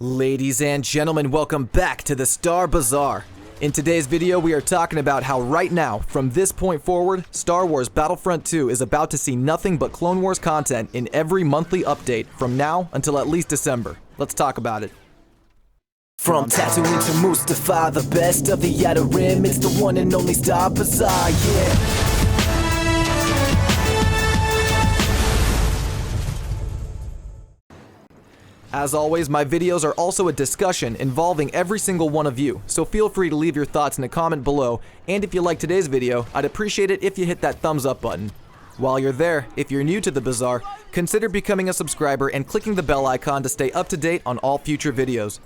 Ladies and gentlemen, welcome back to the Star Bazaar. In today's video, we are talking about how right now, from this point forward, Star Wars Battlefront 2 is about to see nothing but Clone Wars content in every monthly update from now until at least December. Let's talk about it. From Tatooine to Mustafar, the best of the Outer Rim, it's the one and only Star Bazaar, yeah. As always, my videos are also a discussion involving every single one of you, so feel free to leave your thoughts in a comment below, and if you like today's video, I'd appreciate it if you hit that thumbs up button. While you're there, if you're new to the Bazaar, consider becoming a subscriber and clicking the bell icon to stay up to date on all future videos.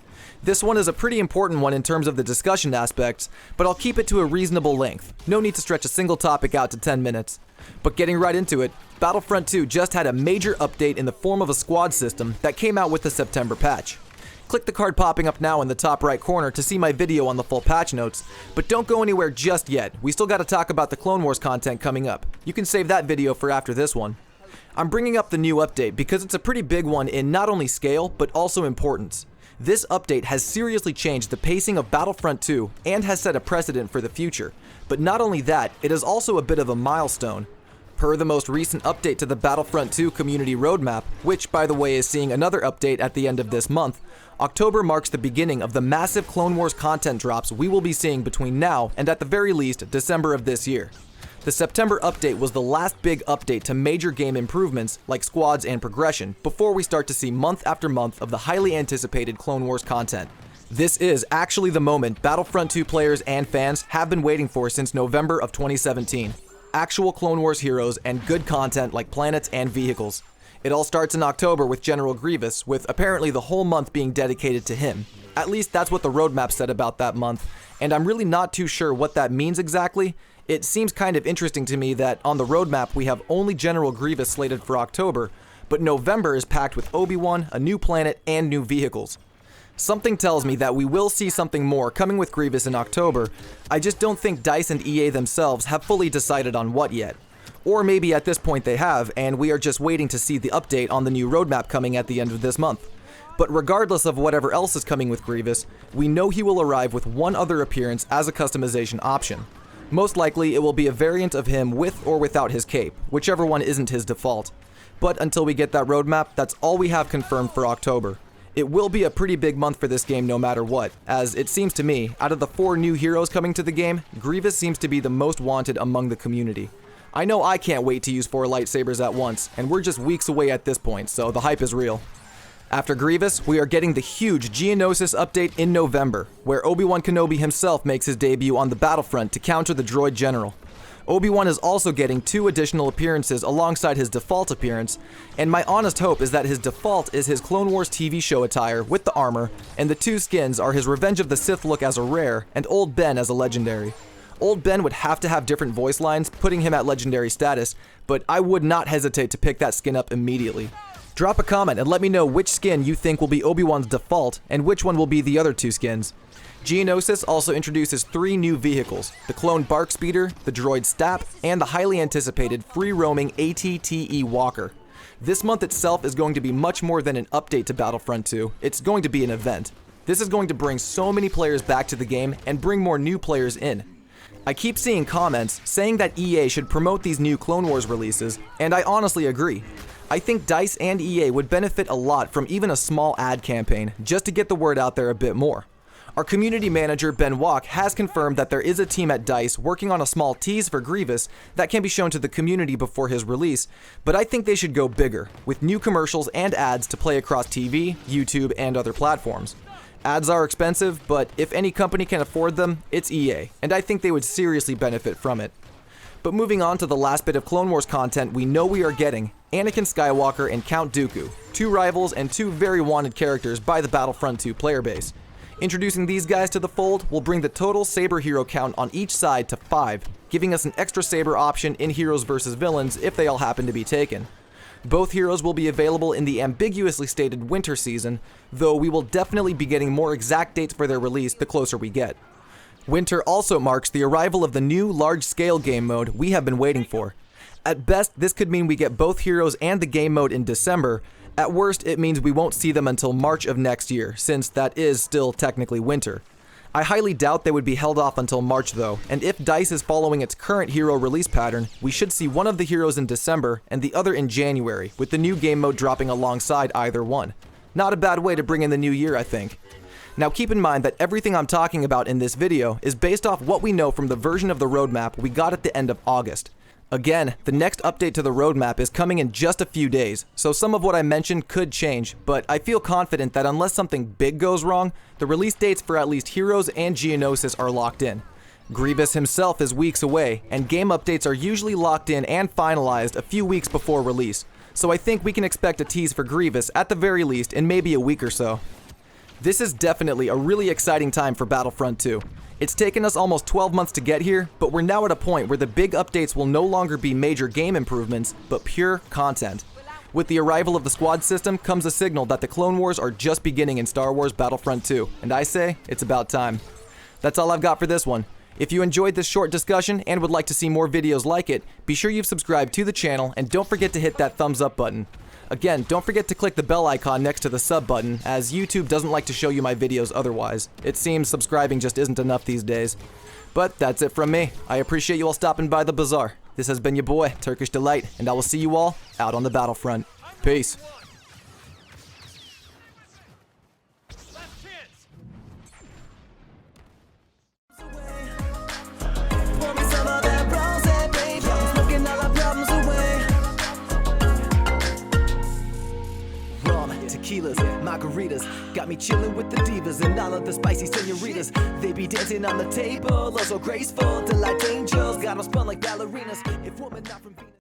This one is a pretty important one in terms of the discussion aspects, but I'll keep it to a reasonable length. No need to stretch a single topic out to 10 minutes. But getting right into it, Battlefront 2 just had a major update in the form of a squad system that came out with the September patch. Click the card popping up now in the top right corner to see my video on the full patch notes, but don't go anywhere just yet. We still got to talk about the Clone Wars content coming up. You can save that video for after this one. I'm bringing up the new update because it's a pretty big one in not only scale, but also importance. This update has seriously changed the pacing of Battlefront 2 and has set a precedent for the future. But not only that, it is also a bit of a milestone. Per the most recent update to the Battlefront 2 community roadmap, which by the way is seeing another update at the end of this month, October marks the beginning of the massive Clone Wars content drops we will be seeing between now and at the very least December of this year. The September update was the last big update to major game improvements like squads and progression before we start to see month after month of the highly anticipated Clone Wars content. This is actually the moment Battlefront 2 players and fans have been waiting for since November of 2017. Actual Clone Wars heroes and good content like planets and vehicles. It all starts in October with General Grievous, with apparently the whole month being dedicated to him. At least that's what the roadmap said about that month, and I'm really not too sure what that means exactly. It seems kind of interesting to me that on the roadmap we have only General Grievous slated for October, but November is packed with Obi-Wan, a new planet, and new vehicles. Something tells me that we will see something more coming with Grievous in October. I just don't think DICE and EA themselves have fully decided on what yet. Or maybe at this point they have, and we are just waiting to see the update on the new roadmap coming at the end of this month. But regardless of whatever else is coming with Grievous, we know he will arrive with one other appearance as a customization option. Most likely it will be a variant of him with or without his cape, whichever one isn't his default. But until we get that roadmap, that's all we have confirmed for October. It will be a pretty big month for this game no matter what, as it seems to me, out of the 4 new heroes coming to the game, Grievous seems to be the most wanted among the community. I know I can't wait to use 4 lightsabers at once, and we're just weeks away at this point, so the hype is real. After Grievous, we are getting the huge Geonosis update in November, where Obi-Wan Kenobi himself makes his debut on the battlefront to counter the droid general. Obi-Wan is also getting 2 additional appearances alongside his default appearance, and my honest hope is that his default is his Clone Wars TV show attire with the armor, and the 2 skins are his Revenge of the Sith look as a rare, and Old Ben as a legendary. Old Ben would have to have different voice lines, putting him at legendary status, but I would not hesitate to pick that skin up immediately. Drop a comment and let me know which skin you think will be Obi-Wan's default, and which one will be the other 2 skins. Geonosis also introduces 3 new vehicles, the clone Bark Speeder, the droid Stap, and the highly anticipated free-roaming AT-TE Walker. This month itself is going to be much more than an update to Battlefront 2, it's going to be an event. This is going to bring so many players back to the game and bring more new players in. I keep seeing comments saying that EA should promote these new Clone Wars releases, and I honestly agree. I think DICE and EA would benefit a lot from even a small ad campaign, just to get the word out there a bit more. Our community manager, Ben Walk, has confirmed that there is a team at DICE working on a small tease for Grievous that can be shown to the community before his release, but I think they should go bigger, with new commercials and ads to play across TV, YouTube, and other platforms. Ads are expensive, but if any company can afford them, it's EA, and I think they would seriously benefit from it. But moving on to the last bit of Clone Wars content we know we are getting, Anakin Skywalker and Count Dooku, 2 rivals and 2 very wanted characters by the Battlefront 2 player base. Introducing these guys to the fold will bring the total saber hero count on each side to 5, giving us an extra saber option in heroes versus villains if they all happen to be taken. Both heroes will be available in the ambiguously stated winter season, though we will definitely be getting more exact dates for their release the closer we get. Winter also marks the arrival of the new large-scale game mode we have been waiting for. At best, this could mean we get both heroes and the game mode in December. At worst, it means we won't see them until March of next year, since that is still technically winter. I highly doubt they would be held off until March though, and if DICE is following its current hero release pattern, we should see one of the heroes in December and the other in January, with the new game mode dropping alongside either one. Not a bad way to bring in the new year, I think. Now keep in mind that everything I'm talking about in this video is based off what we know from the version of the roadmap we got at the end of August. Again, the next update to the roadmap is coming in just a few days, so some of what I mentioned could change, but I feel confident that unless something big goes wrong, the release dates for at least Heroes and Geonosis are locked in. Grievous himself is weeks away, and game updates are usually locked in and finalized a few weeks before release, so I think we can expect a tease for Grievous at the very least in maybe a week or so. This is definitely a really exciting time for Battlefront 2. It's taken us almost 12 months to get here, but we're now at a point where the big updates will no longer be major game improvements, but pure content. With the arrival of the squad system comes a signal that the Clone Wars are just beginning in Star Wars Battlefront 2, and I say, it's about time. That's all I've got for this one. If you enjoyed this short discussion and would like to see more videos like it, be sure you've subscribed to the channel and don't forget to hit that thumbs up button. Again, don't forget to click the bell icon next to the sub button, as YouTube doesn't like to show you my videos otherwise. It seems subscribing just isn't enough these days. But that's it from me. I appreciate you all stopping by the bazaar. This has been your boy, Turkish Delight, and I will see you all out on the battlefront. Peace. Tequilas, margaritas, got me chillin' with the divas and all of the spicy senoritas. They be dancing on the table, also graceful, delight angels, got them spun like ballerinas. If woman not from Venus